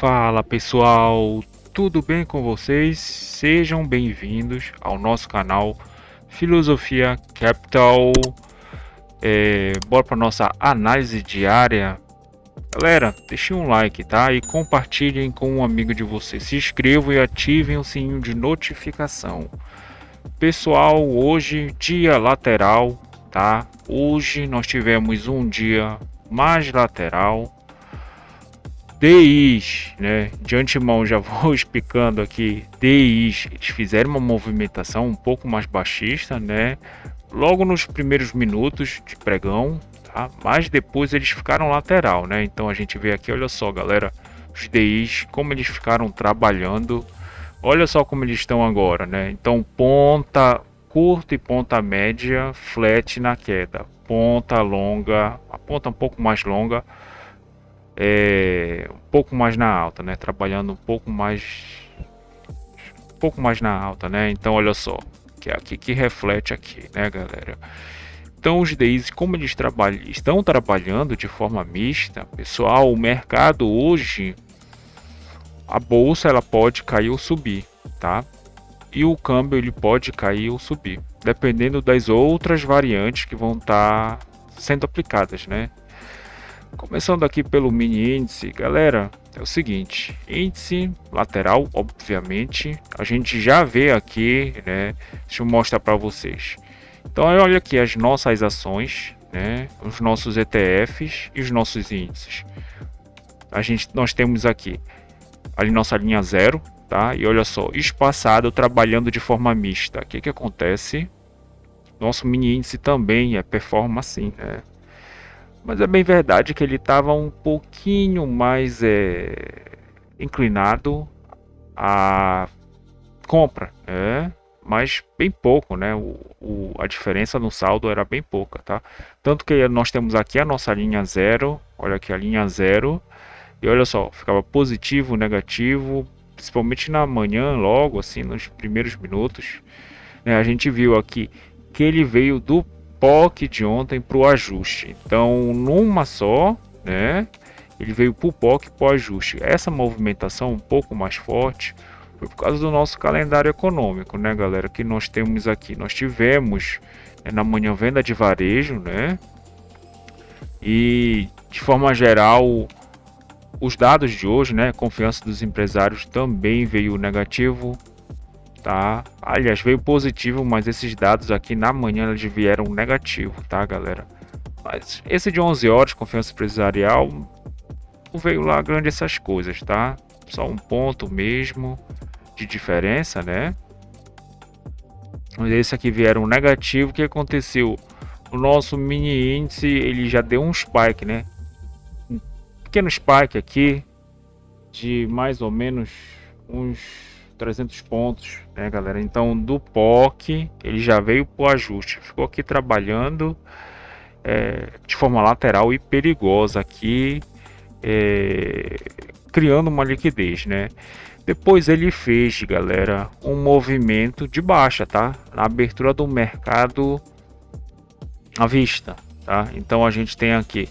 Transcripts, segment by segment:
Fala pessoal, tudo bem com vocês? Sejam bem-vindos ao nosso canal Filosofia Capital. Bora para nossa análise diária. Galera, deixem um like, tá? E compartilhem com um amigo de vocês. Se inscrevam e ativem o sininho de notificação. Pessoal, hoje dia lateral, tá? Hoje nós tivemos um dia mais lateral. DIs, né? De antemão já vou explicando aqui. DIs, eles fizeram uma movimentação um pouco mais baixista, né? Logo nos primeiros minutos de pregão, tá? Mas depois eles ficaram lateral, né? Então a gente vê aqui, olha só, galera, os DIs, como eles ficaram trabalhando. Olha só como eles estão agora, né? Então ponta curta e ponta média flat na queda. Ponta longa, a ponta um pouco mais longa, um pouco mais na alta, né? Trabalhando um pouco mais na alta, né? Então olha só, que é aqui que reflete aqui, né, galera? Então os DIs, como eles estão trabalhando de forma mista, pessoal, o mercado hoje, a bolsa ela pode cair ou subir, tá? E o câmbio ele pode cair ou subir, dependendo das outras variantes que vão estar sendo aplicadas, né? Começando aqui pelo mini índice, galera, é o seguinte, índice lateral, obviamente, a gente já vê aqui, né? Deixa eu mostrar para vocês. Então, olha aqui as nossas ações, né? Os nossos ETFs e os nossos índices. Nós temos aqui ali nossa linha zero, tá? E olha só, espaçado trabalhando de forma mista. O que que acontece? Nosso mini índice também performa assim, né? Mas é bem verdade que ele estava um pouquinho mais inclinado à compra, mas bem pouco, né? A diferença no saldo era bem pouca, tá? Tanto que nós temos aqui a nossa linha zero, olha aqui a linha zero, e olha só, ficava positivo, negativo, principalmente na manhã, logo assim, nos primeiros minutos, né? A gente viu aqui que ele veio do POC de ontem para o ajuste. Então, numa só, né? Ele veio para o POC para o ajuste. Essa movimentação um pouco mais forte foi por causa do nosso calendário econômico, né, galera? Que nós temos aqui. Nós tivemos na manhã venda de varejo, né? E de forma geral, os dados de hoje, né? Confiança dos empresários também veio negativo. Tá? Aliás, veio positivo, mas esses dados aqui na manhã eles vieram negativo, tá, galera? Mas esse de 11 horas, confiança empresarial, não veio lá grande essas coisas, tá? Só um ponto mesmo de diferença, né? Mas esse aqui vieram negativo. O que aconteceu? O nosso mini índice, ele já deu um spike, né? Um pequeno spike aqui de mais ou menos uns 300 pontos, né, galera? Então, do POC, ele já veio para o ajuste. Ficou aqui trabalhando de forma lateral e perigosa aqui, criando uma liquidez, né? Depois ele fez, galera, um movimento de baixa, tá? Na abertura do mercado à vista, tá? Então, a gente tem aqui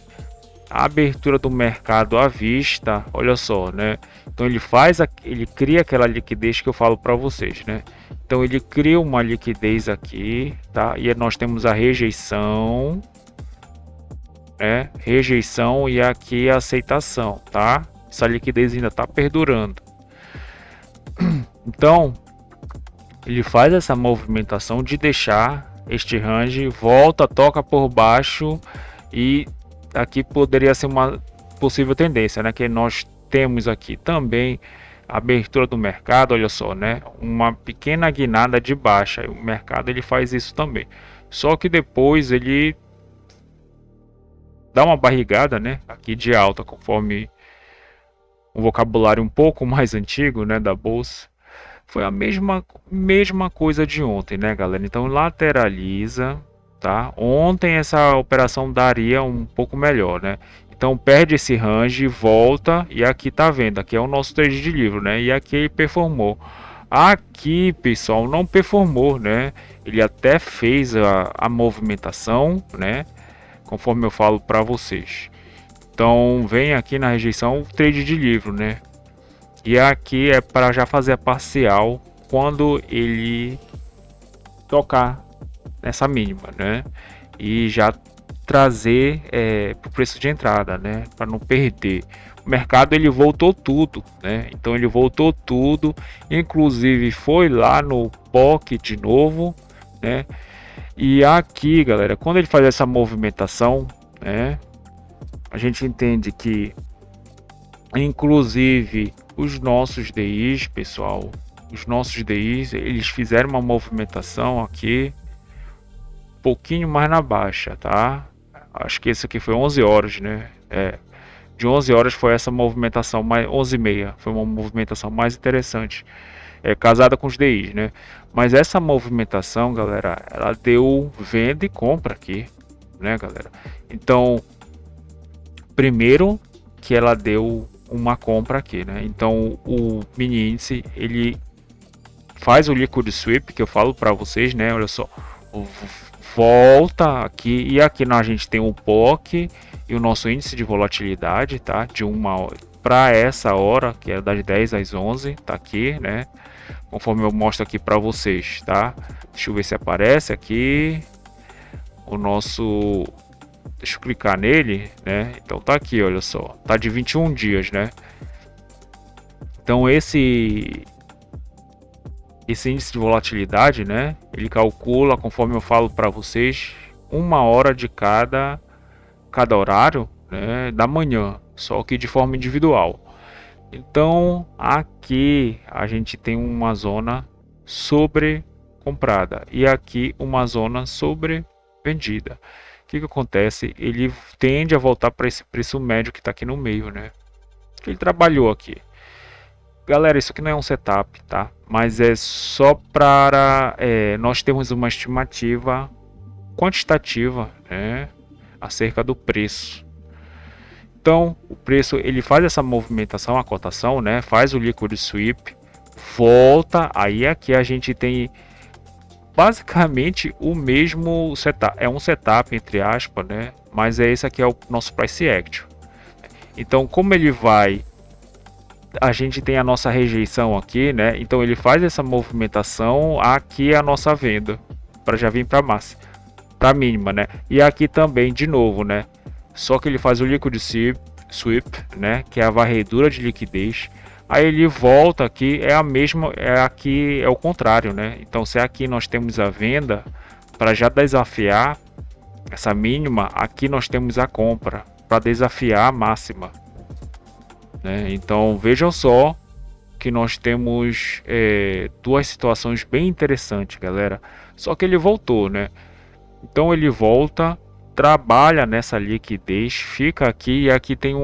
a abertura do mercado à vista, olha só, né? Então ele cria aquela liquidez que eu falo para vocês, né? Então ele cria uma liquidez aqui, tá? E nós temos a rejeição, né? Rejeição e aqui a aceitação, tá? Essa liquidez ainda está perdurando. Então ele faz essa movimentação de deixar este range, volta, toca por baixo e aqui poderia ser uma possível tendência, né? Que nós temos aqui também a abertura do mercado, olha só, né? Uma pequena guinada de baixa. O mercado ele faz isso também. Só que depois ele dá uma barrigada, né? Aqui de alta, conforme um vocabulário um pouco mais antigo, né? Da bolsa. Foi a mesma coisa de ontem, né, galera? Então lateraliza. Tá? Ontem essa operação daria um pouco melhor, né? Então perde esse range, volta e aqui tá vendo, aqui é o nosso trade de livro, né? E aqui ele performou. Aqui, pessoal, não performou, né? Ele até fez a movimentação, né? Conforme eu falo para vocês. Então vem aqui na rejeição o trade de livro, né? E aqui é para já fazer a parcial quando ele tocar nessa mínima, né? E já trazer para o preço de entrada, né? Para não perder. O mercado ele voltou tudo, né? Então ele voltou tudo, inclusive foi lá no POC de novo, né? E aqui, galera, quando ele faz essa movimentação, né? A gente entende que, inclusive, os nossos DIs, pessoal, os nossos DIs, eles fizeram uma movimentação aqui um pouquinho mais na baixa, tá? Acho que esse aqui foi 11 horas, né? De 11 horas foi essa movimentação, mais 11 e meia, foi uma movimentação mais interessante, casada com os DIs, né? Mas essa movimentação, galera, ela deu venda e compra aqui, né, galera? Então, primeiro que ela deu uma compra aqui, né? Então, o mini índice, ele faz o liquid sweep que eu falo para vocês, né? Olha só, volta aqui e aqui a gente tem o POC e o nosso índice de volatilidade, tá? De uma para essa hora, que é das 10 às 11, tá aqui, né? Conforme eu mostro aqui para vocês, tá? Deixa eu ver se aparece aqui o nosso. Deixa eu clicar nele, né? Então tá aqui, olha só, tá de 21 dias, né? Então esse índice de volatilidade, né? Ele calcula, conforme eu falo para vocês, uma hora de cada horário, né, da manhã, só que de forma individual. Então aqui a gente tem uma zona sobre comprada e aqui uma zona sobre vendida. O que acontece? Ele tende a voltar para esse preço médio que está aqui no meio, né? Que ele trabalhou aqui. Galera, isso aqui não é um setup, tá? Mas é só para nós termos uma estimativa quantitativa, né, acerca do preço. Então, o preço ele faz essa movimentação, a cotação, né? Faz o liquid sweep, volta. Aí aqui a gente tem basicamente o mesmo setup. É um setup entre aspas, né? Mas esse aqui é o nosso price action. Então, como ele vai, a gente tem a nossa rejeição aqui, né? Então ele faz essa movimentação, aqui é a nossa venda para já vir para máxima, para mínima, né? E aqui também de novo, né? Só que ele faz o liquid sweep, né? Que é a varredura de liquidez. Aí ele volta aqui, é a mesma, aqui é o contrário, né? Então se aqui nós temos a venda, para já desafiar essa mínima, aqui nós temos a compra para desafiar a máxima, né? Então vejam só que nós temos duas situações bem interessantes, galera. Só que ele voltou, né? Então ele volta, trabalha nessa liquidez, fica aqui e aqui tem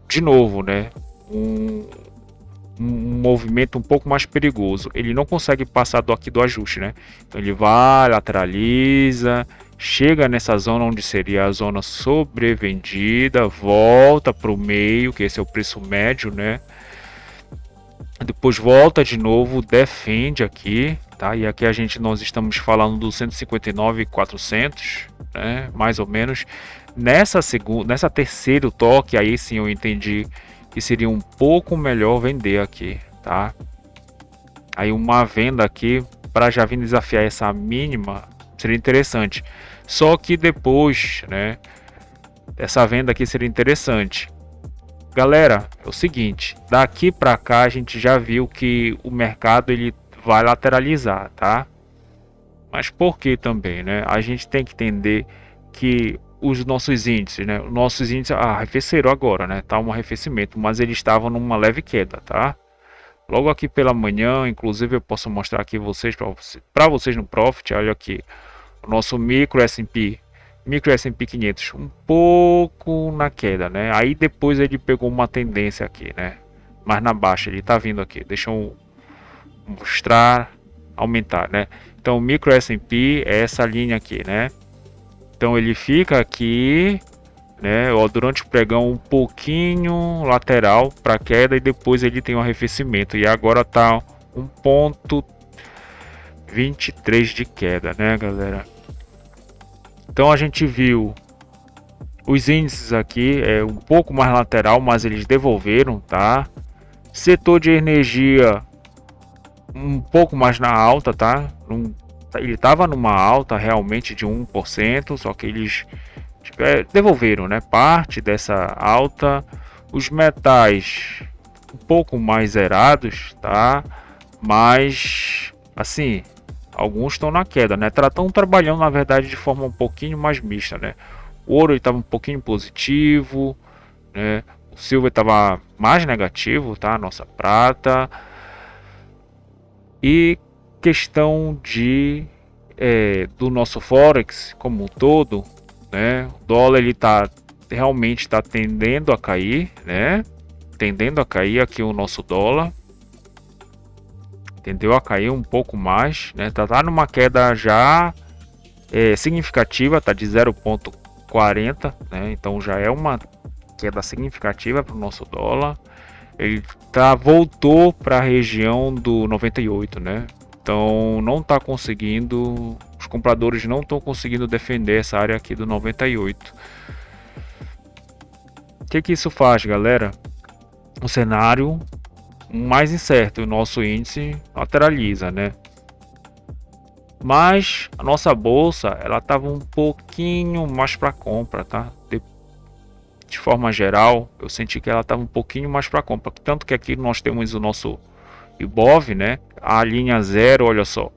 de novo, né? Um movimento um pouco mais perigoso. Ele não consegue passar aqui do ajuste, né? Então ele vai, lateraliza, chega nessa zona onde seria a zona sobrevendida, volta para o meio, que esse é o preço médio, né? Depois volta de novo, defende aqui, tá? E aqui nós estamos falando do 159.400, né? Mais ou menos. Nessa terceiro toque, aí sim eu entendi que seria um pouco melhor vender aqui, tá? Aí uma venda aqui para já vir desafiar essa mínima seria interessante. Só que depois, né? Essa venda aqui seria interessante. Galera, é o seguinte, daqui para cá a gente já viu que o mercado ele vai lateralizar, tá? Mas por que também, né? A gente tem que entender que os nossos índices, né? Os nossos índices arrefeceram agora, né? Tá um arrefecimento, mas eles estavam numa leve queda, tá? Logo aqui pela manhã, inclusive eu posso mostrar aqui para vocês no Profit, olha aqui, o nosso micro S&P 500 um pouco na queda, né? Aí depois ele pegou uma tendência aqui, né? Mas na baixa ele tá vindo aqui. Deixa eu mostrar, aumentar, né? Então o micro S&P é essa linha aqui, né? Então ele fica aqui, né? Ó, durante o pregão um pouquinho lateral para queda e depois ele tem um arrefecimento e agora tá 1,23 de queda, né, galera? Então a gente viu os índices aqui um pouco mais lateral, mas eles devolveram, tá? Setor de energia um pouco mais na alta, tá? Ele estava numa alta realmente de 1%, só que eles devolveram, né, parte dessa alta. Os metais um pouco mais zerados, tá? Mas assim, alguns estão na queda, né? Estão trabalhando na verdade de forma um pouquinho mais mista, né? O ouro estava um pouquinho positivo, né? O silver estava mais negativo, tá? Nossa prata. E questão de do nosso forex como um todo, né? O dólar ele realmente está tendendo a cair, né? Tendendo a cair aqui o nosso dólar, tendeu a cair um pouco mais, né? Tá numa queda já significativa, tá de 0,40, né? Então já é uma queda significativa para o nosso dólar. Ele voltou para a região do 98, né? Então não está conseguindo, os compradores não estão conseguindo defender essa área aqui do 98. O que isso faz, galera? Um cenário mais incerto, o nosso índice lateraliza, né? Mas a nossa bolsa, ela estava um pouquinho mais para compra, tá? De forma geral, eu senti que ela estava um pouquinho mais para compra, tanto que aqui nós temos o nosso Ibov, né? A linha zero, olha só,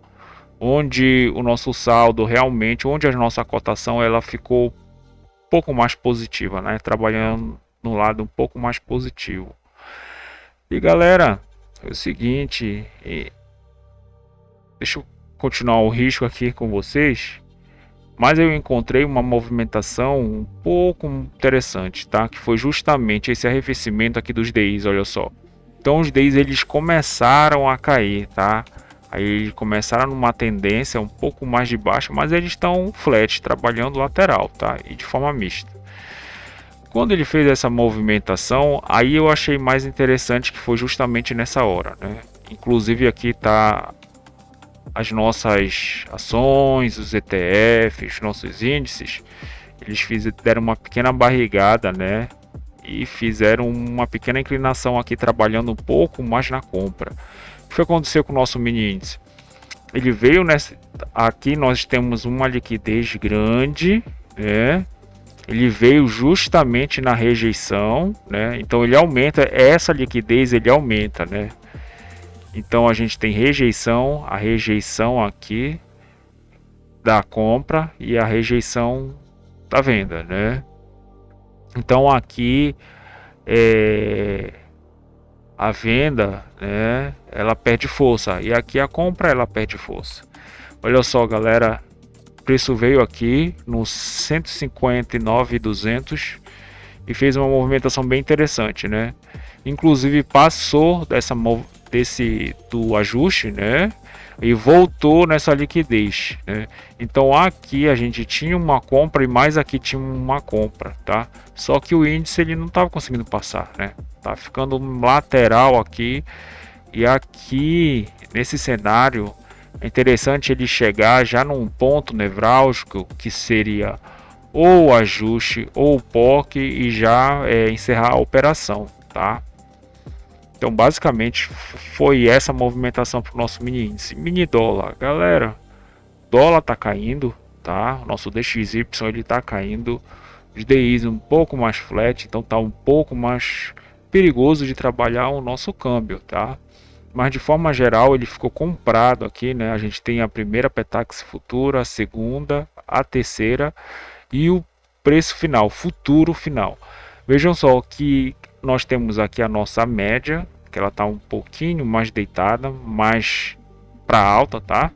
onde o nosso saldo realmente, onde a nossa cotação ela ficou um pouco mais positiva, né? Trabalhando no lado um pouco mais positivo. E galera, é o seguinte, deixa eu continuar o risco aqui com vocês, mas eu encontrei uma movimentação um pouco interessante, tá? Que foi justamente esse arrefecimento aqui dos DIs, olha só. Então os DIs eles começaram a cair, tá? Aí eles começaram numa tendência um pouco mais de baixa, mas eles estão flat, trabalhando lateral, tá? E de forma mista. Quando ele fez essa movimentação, aí eu achei mais interessante que foi justamente nessa hora, né? Inclusive aqui tá as nossas ações, os ETFs, os nossos índices, eles deram uma pequena barrigada, né? E fizeram uma pequena inclinação aqui, trabalhando um pouco mais na compra. O que aconteceu com o nosso mini índice? Ele veio nessa. Aqui nós temos uma liquidez grande, né? Ele veio justamente na rejeição, né? Então ele aumenta, essa liquidez ele aumenta, né? Então a gente tem rejeição, a rejeição aqui da compra e a rejeição da venda, né? Então aqui a venda, né, ela perde força e aqui a compra ela perde força. Olha só, galera, o preço veio aqui no 159.200 e fez uma movimentação bem interessante, né? Inclusive passou do ajuste, né? E voltou nessa liquidez, né? Então aqui a gente tinha uma compra e mais aqui tinha uma compra, tá? Só que o índice ele não estava conseguindo passar, né? Tá ficando lateral aqui e aqui nesse cenário é interessante ele chegar já num ponto nevrálgico que seria ou o ajuste ou o POC e já encerrar a operação, tá? Então basicamente foi essa movimentação para o nosso mini índice. Mini dólar, galera, dólar tá caindo, tá? O nosso DXY ele tá caindo, os DIs um pouco mais flat, então tá um pouco mais perigoso de trabalhar o nosso câmbio, tá? Mas de forma geral ele ficou comprado aqui, né? A gente tem a primeira Petax futura, a segunda, a terceira e o preço final, futuro final. Vejam só que nós temos aqui a nossa média, que ela está um pouquinho mais deitada, mais para alta, tá?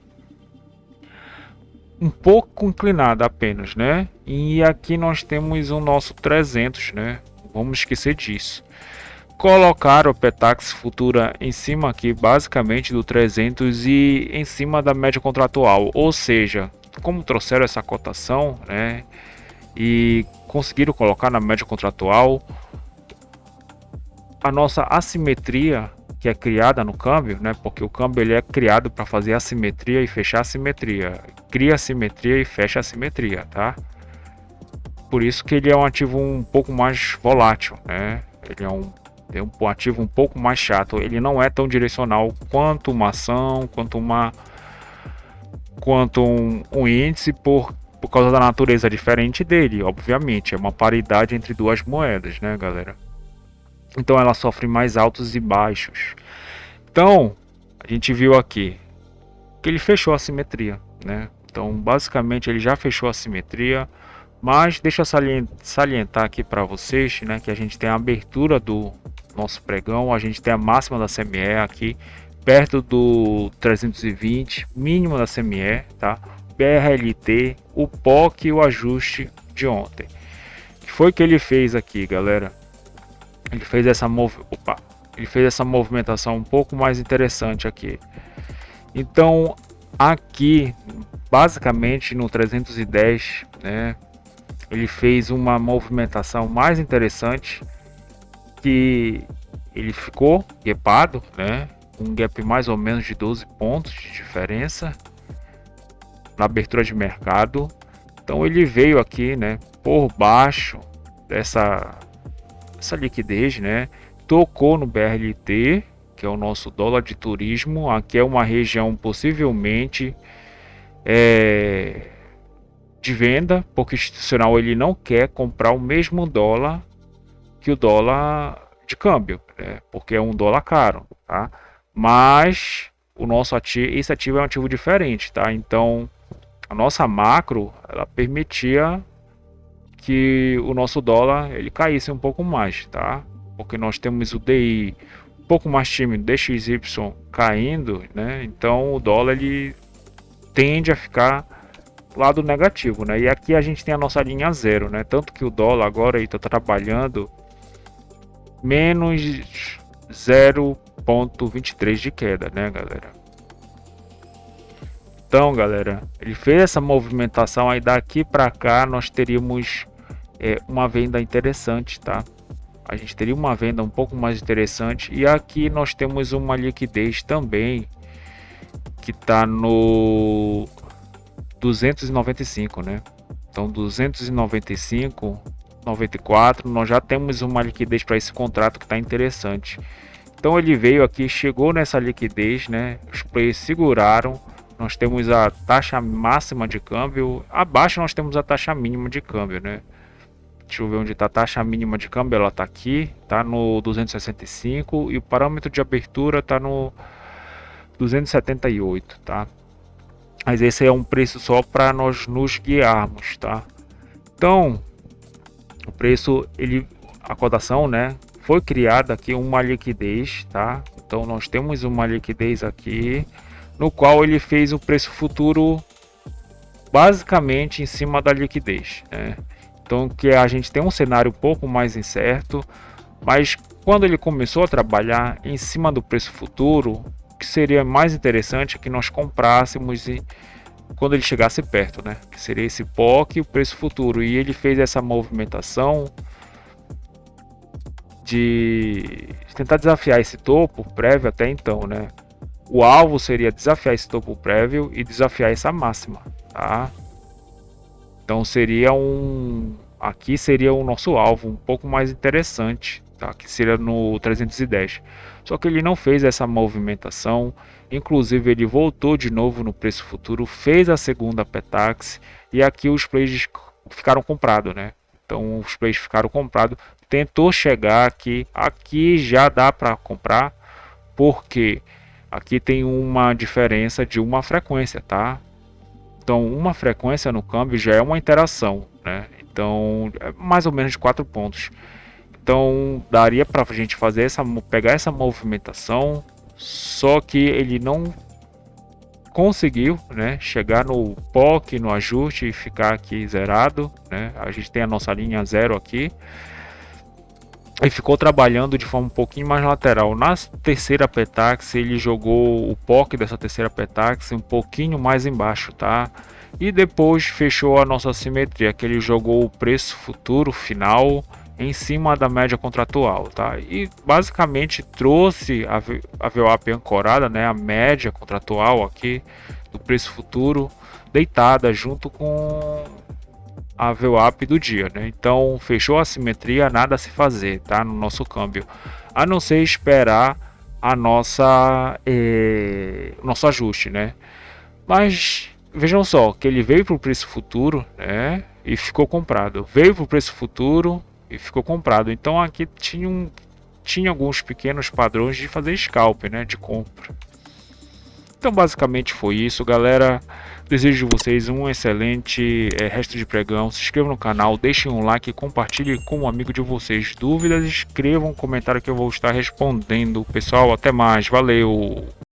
Um pouco inclinada apenas, né? E aqui nós temos o nosso 300, né? Vamos esquecer disso. Colocaram o Petax futura em cima aqui, basicamente do 300 e em cima da média contratual, ou seja, como trouxeram essa cotação, né? E conseguiram colocar na média contratual, a nossa assimetria que é criada no câmbio, né? Porque o câmbio ele é criado para fazer assimetria e fechar assimetria, cria assimetria e fecha assimetria, tá? Por isso que ele é um ativo um pouco mais volátil, né? Ele é um Tem um ativo um pouco mais chato. Ele não é tão direcional quanto uma ação, quanto um índice por causa da natureza diferente dele, obviamente. É uma paridade entre duas moedas, né, galera? Então ela sofre mais altos e baixos. Então, a gente viu aqui que ele fechou a simetria, né? Então, basicamente, ele já fechou a simetria. Mas deixa eu salientar aqui para vocês, né, que a gente tem a abertura do nosso pregão, a gente tem a máxima da CME aqui, perto do 320, mínimo da CME, tá? BRLT, o POC e o ajuste de ontem. O que foi que ele fez aqui, galera? Ele fez essa movimentação um pouco mais interessante aqui. Então, aqui, basicamente no 310, né? Ele fez uma movimentação mais interessante, que ele ficou gapado, né? Um gap mais ou menos de 12 pontos de diferença na abertura de mercado. Então ele veio aqui, né, por baixo dessa liquidez, né? Tocou no BRLT, que é o nosso dólar de turismo. Aqui é uma região possivelmente de venda, porque o institucional ele não quer comprar o mesmo dólar que o dólar de câmbio, né? Porque é um dólar caro, tá? Mas o nosso ativo, esse ativo é um ativo diferente, tá? Então a nossa macro ela permitia que o nosso dólar ele caísse um pouco mais, tá? Porque nós temos o DI um pouco mais tímido, DXY caindo, né? Então o dólar ele tende a ficar lado negativo, né? E aqui a gente tem a nossa linha zero, né? Tanto que o dólar agora está trabalhando menos 0,23 de queda, né, galera? Então, galera, ele fez essa movimentação, aí daqui para cá nós teríamos uma venda interessante, tá? A gente teria uma venda um pouco mais interessante, e aqui nós temos uma liquidez também que está no 295, né? Então 295, 94, nós já temos uma liquidez para esse contrato que está interessante. Então ele veio aqui, chegou nessa liquidez, né? Os players seguraram. Nós temos a taxa máxima de câmbio, abaixo nós temos a taxa mínima de câmbio, né? Deixa eu ver onde está a taxa mínima de câmbio, ela está aqui, está no 265 e o parâmetro de abertura está no 278, tá? Mas esse é um preço só para nós nos guiarmos, tá? Então, o preço, a cotação, né, foi criada aqui uma liquidez, tá? Então nós temos uma liquidez aqui, no qual ele fez o preço futuro basicamente em cima da liquidez, né? Então que a gente tem um cenário um pouco mais incerto, mas quando ele começou a trabalhar em cima do preço futuro, o que seria mais interessante é que nós comprássemos quando ele chegasse perto, né? Que seria esse POC e o preço futuro. E ele fez essa movimentação de tentar desafiar esse topo prévio até então, né? O alvo seria desafiar esse topo prévio e desafiar essa máxima, tá? Então aqui seria o nosso alvo um pouco mais interessante, tá? Que seria no 310. Só que ele não fez essa movimentação, inclusive ele voltou de novo no preço futuro, fez a segunda Petax e aqui os players ficaram comprados, né? Então os players ficaram comprados, tentou chegar aqui já dá para comprar, porque aqui tem uma diferença de uma frequência, tá? Então uma frequência no câmbio já é uma interação, né? Então é mais ou menos de 4 pontos. Então daria para a gente pegar essa movimentação, só que ele não conseguiu, né, chegar no POC, no ajuste e ficar aqui zerado, né? A gente tem a nossa linha zero aqui e ficou trabalhando de forma um pouquinho mais lateral. Na terceira Petax ele jogou o POC dessa terceira Petax um pouquinho mais embaixo, tá? E depois fechou a nossa simetria, que ele jogou o preço futuro final em cima da média contratual, tá? E basicamente trouxe a VWAP ancorada, né, a média contratual aqui do preço futuro deitada junto com a VWAP do dia, né? Então fechou a simetria, nada a se fazer, tá? No nosso câmbio, a não ser esperar a nosso ajuste, né? Mas vejam só que ele veio para o preço futuro, né? E ficou comprado. Veio para o preço futuro e ficou comprado. Então aqui tinha alguns pequenos padrões de fazer scalp, né? De compra. Então basicamente foi isso, galera. Desejo de vocês um excelente resto de pregão. Se inscrevam no canal, deixem um like, compartilhem com um amigo de vocês. Dúvidas, escrevam um comentário que eu vou estar respondendo. Pessoal, até mais. Valeu!